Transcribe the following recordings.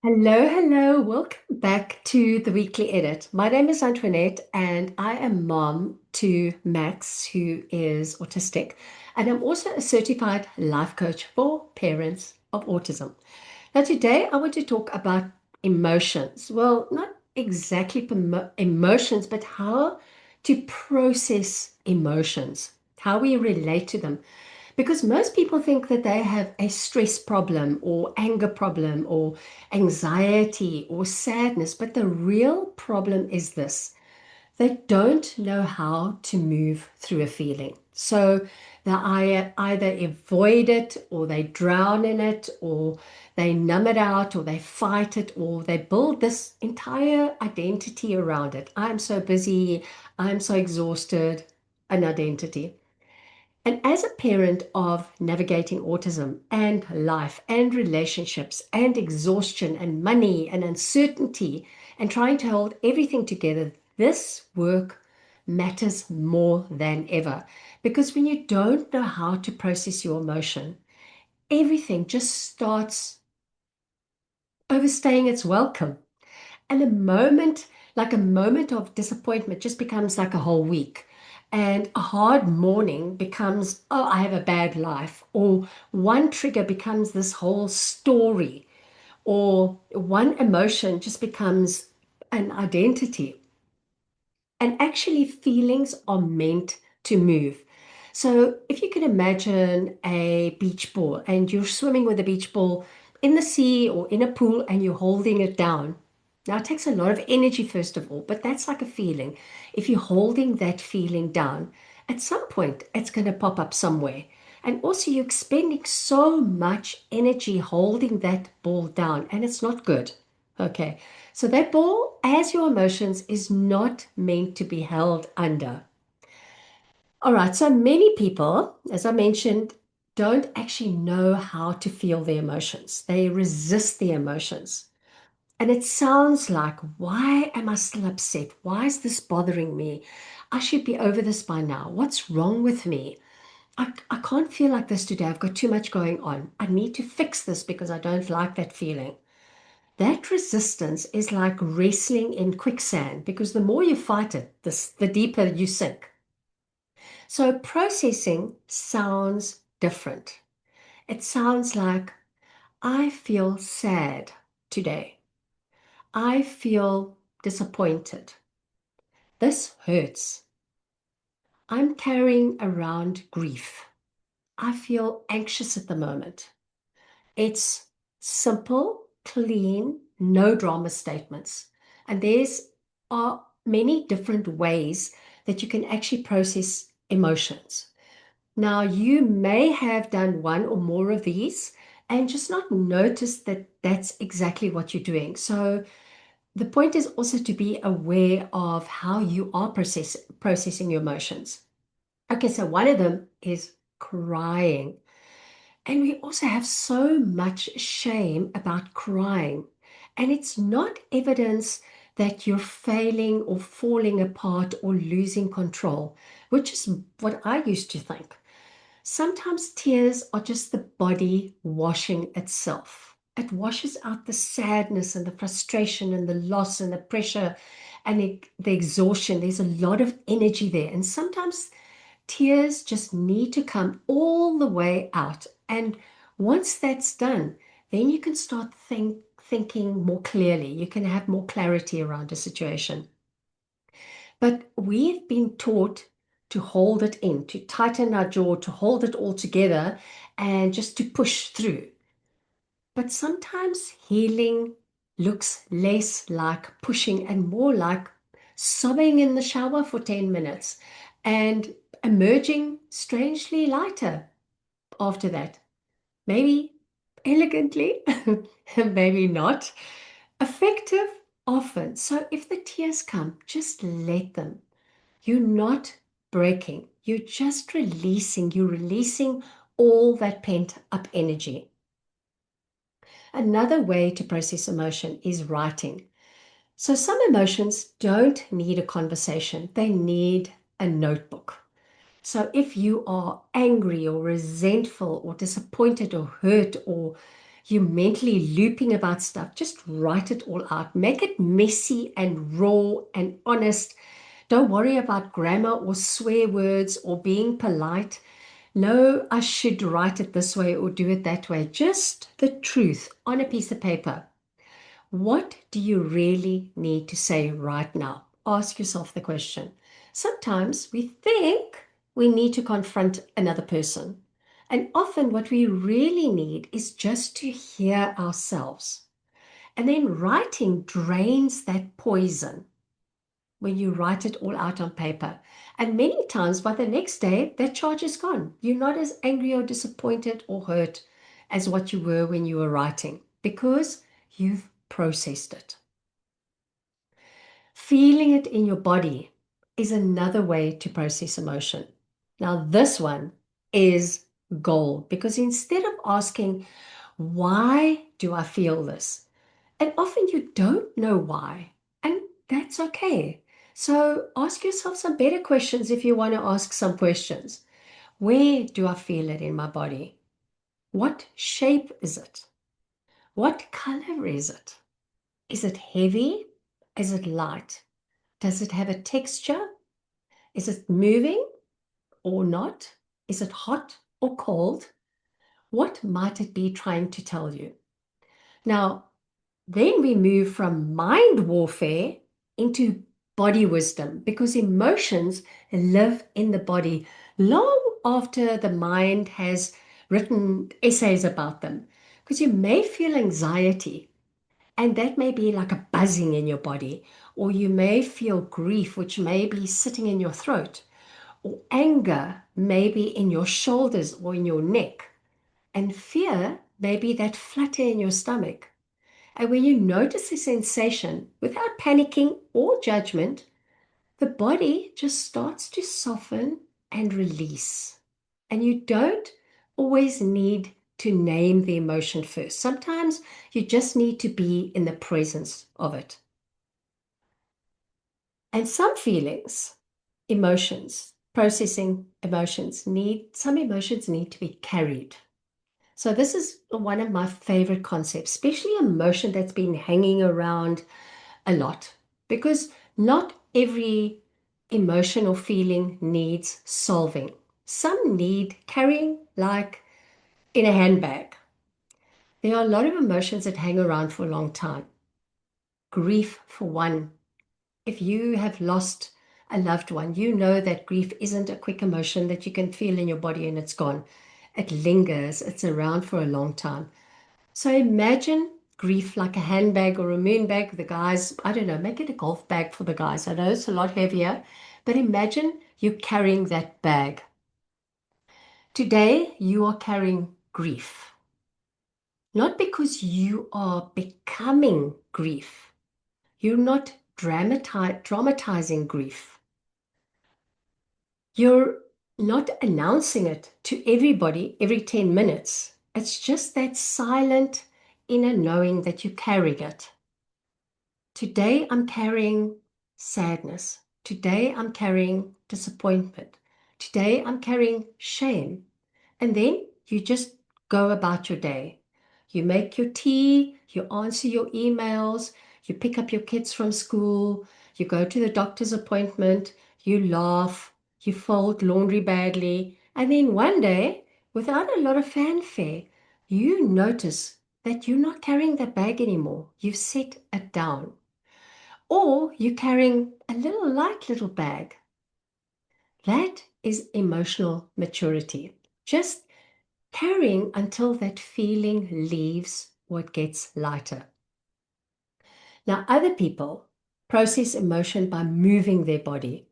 Hello, hello. Welcome back to the weekly edit. My name is Antoinette, and I am mom to Max, who is autistic, and I'm also a certified life coach for parents of autism. Now, today I want to talk about emotions. Well, not exactly emotions, but how to process emotions, how we relate to them. Because most people think that they have a stress problem or anger problem or anxiety or sadness, but the real problem is this: they don't know how to move through a feeling. So they either avoid it or they drown in it or they numb it out or they fight it or they build this entire identity around it. I'm so busy, I'm so exhausted, an identity. And as a parent of navigating autism and life and relationships and exhaustion and money and uncertainty and trying to hold everything together, this work matters more than ever. Because when you don't know how to process your emotion, everything just starts overstaying its welcome. And a moment of disappointment just becomes like a whole week. And a hard morning becomes, oh, I have a bad life. Or one trigger becomes this whole story. Or one emotion just becomes an identity. And actually, feelings are meant to move. So if you can imagine a beach ball and you're swimming with a beach ball in the sea or in a pool and you're holding it down. Now, it takes a lot of energy, first of all, but that's like a feeling. If you're holding that feeling down, at some point it's going to pop up somewhere. And also, you're expending so much energy holding that ball down, and it's not good. Okay. So that ball, as your emotions, is not meant to be held under. All right. So many people, as I mentioned, don't actually know how to feel their emotions. They resist the emotions. And it sounds like, why am I still upset? Why is this bothering me? I should be over this by now. What's wrong with me? I can't feel like this today. I've got too much going on. I need to fix this because I don't like that feeling. That resistance is like wrestling in quicksand because the more you fight it, the deeper you sink. So processing sounds different. It sounds like, I feel sad today. I feel disappointed. This hurts. I'm carrying around grief. I feel anxious at the moment. It's simple, clean, no drama statements. And there's are many different ways that you can actually process emotions. Now, you may have done one or more of these and just not noticed that that's exactly what you're doing. So the point is also to be aware of how you are processing your emotions. Okay, so one of them is crying. And we also have so much shame about crying. And it's not evidence that you're failing or falling apart or losing control, which is what I used to think. Sometimes tears are just the body washing itself. It washes out the sadness and the frustration and the loss and the pressure and the exhaustion. There's a lot of energy there. And sometimes tears just need to come all the way out. And once that's done, then you can start thinking more clearly. You can have more clarity around a situation. But we've been taught to hold it in, to tighten our jaw, to hold it all together, and just to push through. But sometimes healing looks less like pushing and more like sobbing in the shower for 10 minutes and emerging strangely lighter after that. Maybe elegantly, maybe not. Effective often. So if the tears come, just let them. You're not breaking, you're just releasing. You're releasing all that pent up energy. Another way to process emotion is writing. So some emotions don't need a conversation, they need a notebook. So if you are angry or resentful or disappointed or hurt or you're mentally looping about stuff, just write it all out. Make it messy and raw and honest. Don't worry about grammar or swear words or being polite. No, I should write it this way or do it that way. Just the truth on a piece of paper. What do you really need to say right now? Ask yourself the question. Sometimes we think we need to confront another person. And often what we really need is just to hear ourselves. And then writing drains that poison when you write it all out on paper. And many times by the next day, that charge is gone. You're not as angry or disappointed or hurt as what you were when you were writing because you've processed it. Feeling it in your body is another way to process emotion. Now, this one is gold because instead of asking, why do I feel this? And often you don't know why, and that's okay. So ask yourself some better questions if you want to ask some questions. Where do I feel it in my body? What shape is it? What color is it? Is it heavy? Is it light? Does it have a texture? Is it moving or not? Is it hot or cold? What might it be trying to tell you? Now, then we move from mind warfare into body wisdom because emotions live in the body long after the mind has written essays about them. Because you may feel anxiety, and that may be like a buzzing in your body, or you may feel grief, which may be sitting in your throat, or anger may be in your shoulders or in your neck, and fear may be that flutter in your stomach. And when you notice the sensation without panicking or judgment, the body just starts to soften and release. And you don't always need to name the emotion first. Sometimes you just need to be in the presence of it. And some feelings, emotions, processing emotions some emotions need to be carried. So this is one of my favorite concepts, especially emotion that's been hanging around a lot, because not every emotion or feeling needs solving. Some need carrying like in a handbag. There are a lot of emotions that hang around for a long time. Grief, for one. If you have lost a loved one, you know that grief isn't a quick emotion that you can feel in your body and it's gone. It lingers, it's around for a long time. So imagine grief like a handbag or a moon bag. The guys, I don't know, make it a golf bag for the guys. I know it's a lot heavier, but imagine you carrying that bag. Today, you are carrying grief. Not because you are becoming grief. You're not dramatizing grief. You're not announcing it to everybody every 10 minutes. It's just that silent inner knowing that you carry it. Today I'm carrying sadness. Today I'm carrying disappointment. Today I'm carrying shame. And then you just go about your day. You make your tea, you answer your emails, you pick up your kids from school, you go to the doctor's appointment, you laugh, you fold laundry badly, and then one day, without a lot of fanfare, you notice that you're not carrying that bag anymore. You've set it down. Or you're carrying a little light little bag. That is emotional maturity. Just carrying until that feeling leaves or it gets lighter. Now, other people process emotion by moving their body.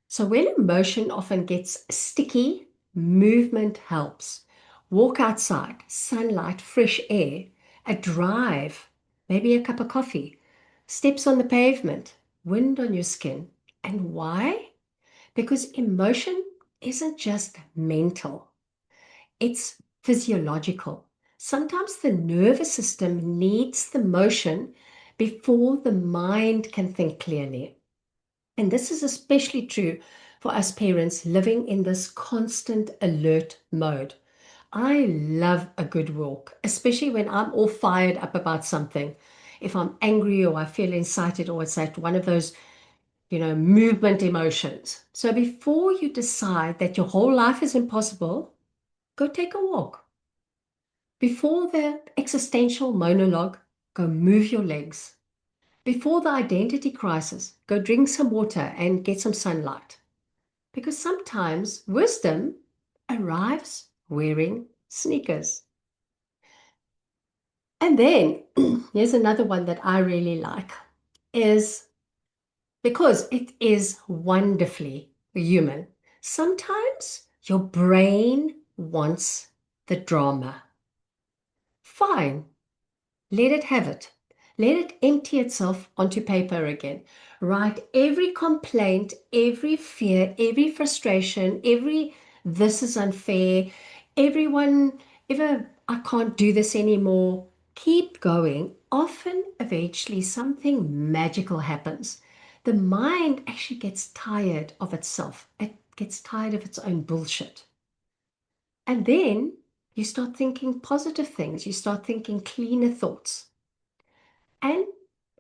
So when emotion often gets sticky, movement helps. Walk outside, sunlight, fresh air, a drive, maybe a cup of coffee, steps on the pavement, wind on your skin. And why? Because emotion isn't just mental. It's physiological. Sometimes the nervous system needs the motion before the mind can think clearly. And this is especially true for us parents living in this constant alert mode. I love a good walk, especially when I'm all fired up about something. If I'm angry or I feel excited or it's like one of those, movement emotions. So before you decide that your whole life is impossible, go take a walk. Before the existential monologue, go move your legs. Before the identity crisis, go drink some water and get some sunlight. Because sometimes wisdom arrives wearing sneakers. And then here's another one that I really like is because it is wonderfully human. Sometimes your brain wants the drama. Fine, let it have it. Let it empty itself onto paper again. Write every complaint, every fear, every frustration, every this is unfair, everyone, ever I can't do this anymore. Keep going. Often, eventually, something magical happens. The mind actually gets tired of itself, it gets tired of its own bullshit. And then you start thinking positive things, you start thinking cleaner thoughts. And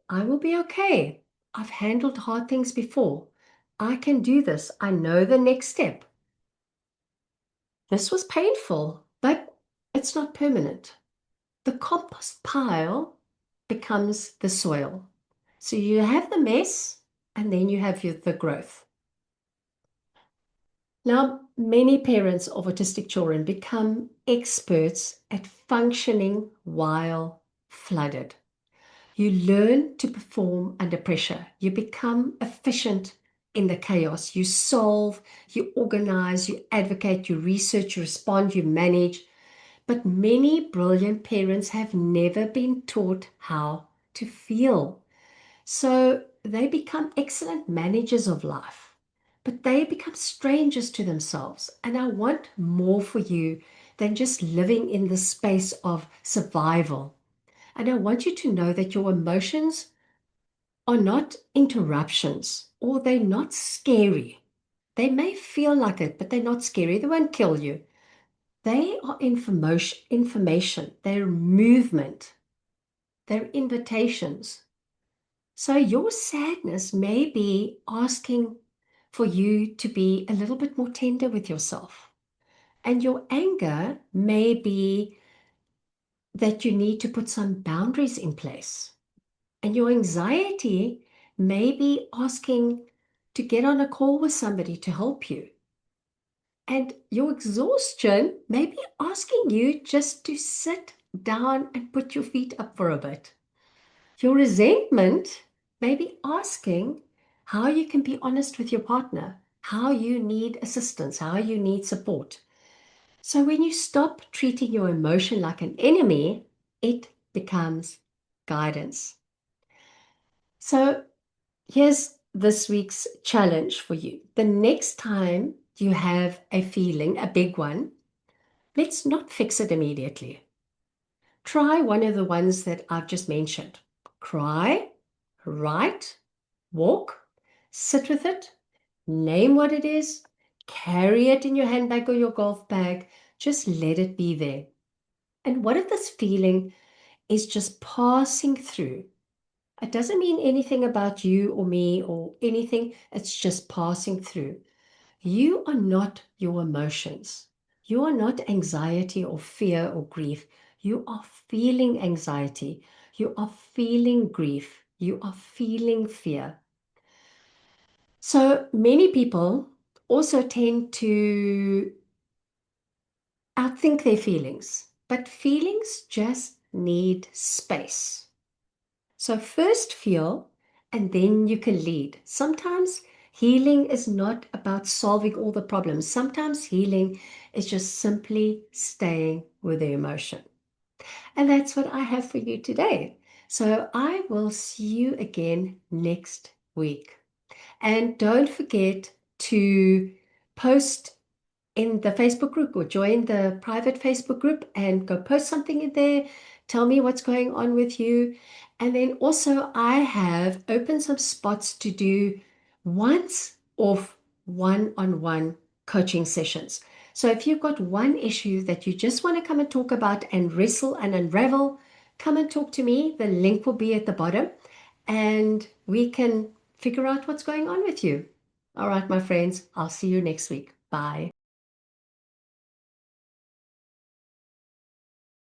I will be okay. I've handled hard things before. I can do this. I know the next step. This was painful, but it's not permanent. The compost pile becomes the soil. So you have the mess and then you have the growth. Now, many parents of autistic children become experts at functioning while flooded. You learn to perform under pressure. You become efficient in the chaos. You solve, you organize, you advocate, you research, you respond, you manage. But many brilliant parents have never been taught how to feel. So they become excellent managers of life, but they become strangers to themselves. And I want more for you than just living in the space of survival. And I want you to know that your emotions are not interruptions or they're not scary. They may feel like it, but they're not scary. They won't kill you. They are information, they're movement, they're invitations. So your sadness may be asking for you to be a little bit more tender with yourself. And your anger may be that you need to put some boundaries in place. And your anxiety may be asking to get on a call with somebody to help you. And your exhaustion may be asking you just to sit down and put your feet up for a bit. Your resentment may be asking how you can be honest with your partner, how you need assistance, how you need support. So when you stop treating your emotion like an enemy, it becomes guidance. So here's this week's challenge for you. The next time you have a feeling, a big one, let's not fix it immediately. Try one of the ones that I've just mentioned. Cry, write, walk, sit with it, name what it is, carry it in your handbag or your golf bag. Just let it be there. And what if this feeling is just passing through? It doesn't mean anything about you or me or anything. It's just passing through. You are not your emotions. You are not anxiety or fear or grief. You are feeling anxiety. You are feeling grief. You are feeling fear. So many people also tend to outthink their feelings, but feelings just need space. So first feel, and then you can lead. Sometimes healing is not about solving all the problems. Sometimes healing is just simply staying with the emotion. And that's what I have for you today. So I will see you again next week. And don't forget to post in the Facebook group or join the private Facebook group and go post something in there. Tell me what's going on with you. And then also, I have opened some spots to do once off one-on-one coaching sessions. So if you've got one issue that you just want to come and talk about and wrestle and unravel, come and talk to me. The link will be at the bottom and we can figure out what's going on with you. All right, my friends, I'll see you next week. Bye.